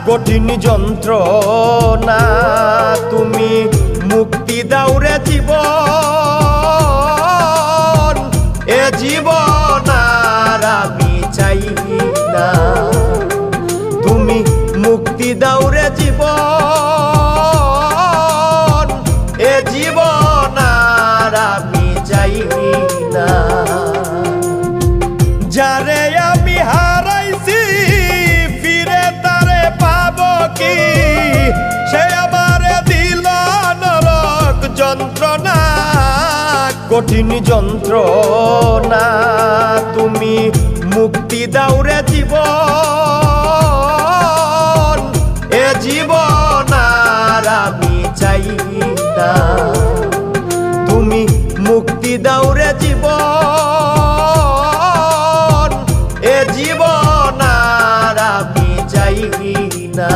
কঠিন যন্ত্রণা তুমি মুক্তি দাও রে জীবন, এ জীবন আর আমি চাই না। তুমি মুক্তি দাও রে জীবন, এ জীবন আর আমি চাই না। যারে আমি হারাইছি ফিরে তারে পাবো কি, সে আমারে দিল নরক যন্ত্রণা। কঠিন যন্ত্রণা তুমি মুক্তি দাও রে জীবন, এ জীবন আর আমি চাই না। তুমি মুক্তি দাও রে জীবন, এ জীবন আর আমি চাই না।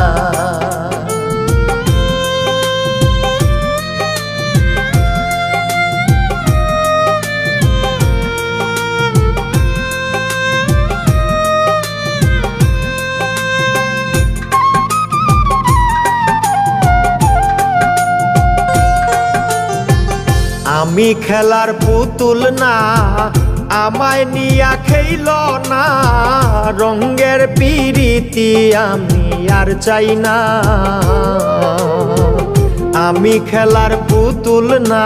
আমি খেলার পুতুল না, আমায় নিয়া খেইল না, রঙের পিরিতি আমি আর চাই না। আমি খেলার পুতুল না,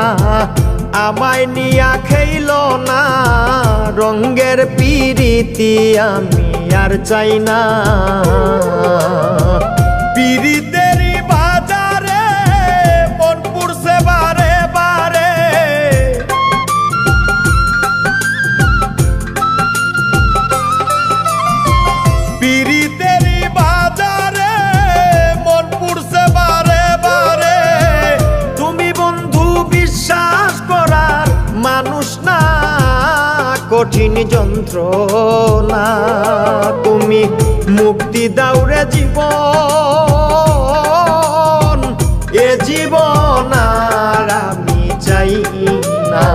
আমায় নিয়া খেইল না, রঙের পিরিতি আমি আর চাই না। পিরিতেরই বাজারে মন পুরছে বারে বারে, পিরিতেরই বাজারে মন পুরছে বারে বারে। তুমি বন্ধু বিশ্বাস করার মানুষ না, কঠিন যন্ত্রণা তুমি মুক্তি দাও রে জীবন, এ জীবন আর আমি চাই না।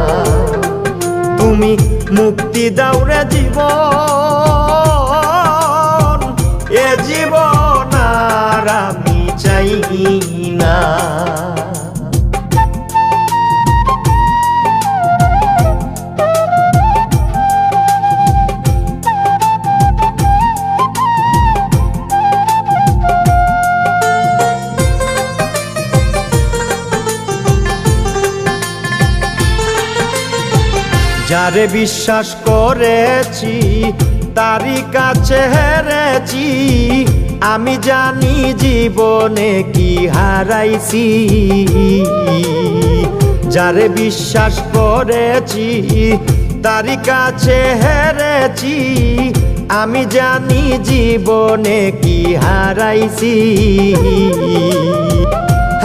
তুমি মুক্তি দাও রে জীবন, এ জীবন আর আমি চাই না। যারে বিশ্বাস করেছি তারই কাছে হেরেছি, আমি জানি জীবনে কি হারাইছি। যারে বিশ্বাস করেছি তারই কাছে হেরেছি, আমি জানি জীবনে কি হারাইছি।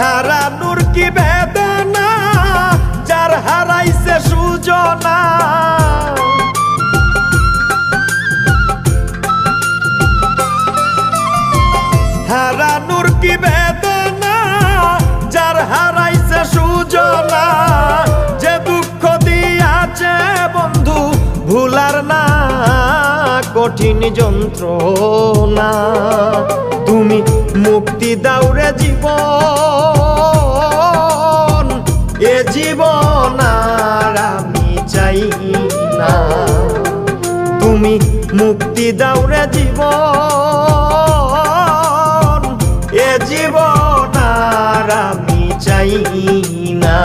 হারানোর কি বেদনা, যার হারাইছে সুজনা। হারানোর কি বেদনা, যার হারাইছে সুজনা। যে দুঃখ দিয়াছে বন্ধু ভুলার না, কঠিন যন্ত্রণা তুমি মুক্তি দাও রে জীবন, এ জীবন আর আমি চাই না। তুমি মুক্তি দাও রে জীবন, এ জীবন আর আমি চাই না।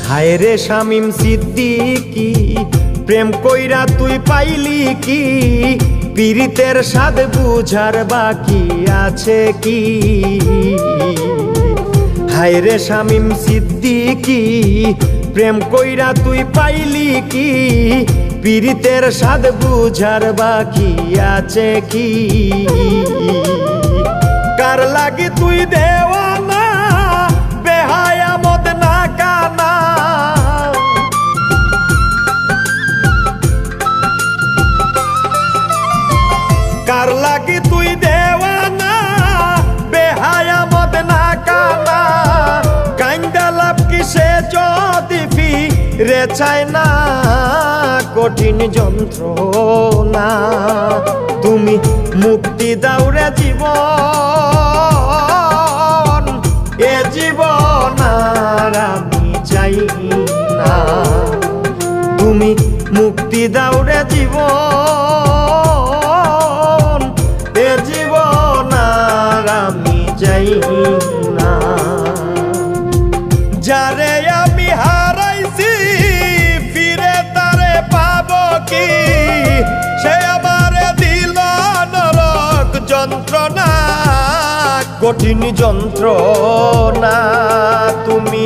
হায় রে শামীম সিদ্দিকী, প্রেম কইরা তুই পাইলি কি, পীড়িতের স্বাদ বুঝার বাকি আছে কি। হায় রে শামীম সিদ্দিকী, প্রেম কইরা তুই পাইলি কি, পীড়িতের স্বাদ বুঝার বাকি আছে কি। কার লাগি তুই দেওয়ানা, বেহায়া মদ না কানা। যদি ফিরে চায় না কঠিন যন্ত্রণা, তুমি মুক্তি দাও রে জীবন, এ জীবন আর আমি চাই না। তুমি মুক্তি দাও রে জীবন, এ জীবন আর আমি চাই না। যারে আমি হারাইছি ফিরে তারে পাবো কি, সে আমারে দিল নরক যন্ত্রণা, কঠিন যন্ত্রণা। তুমি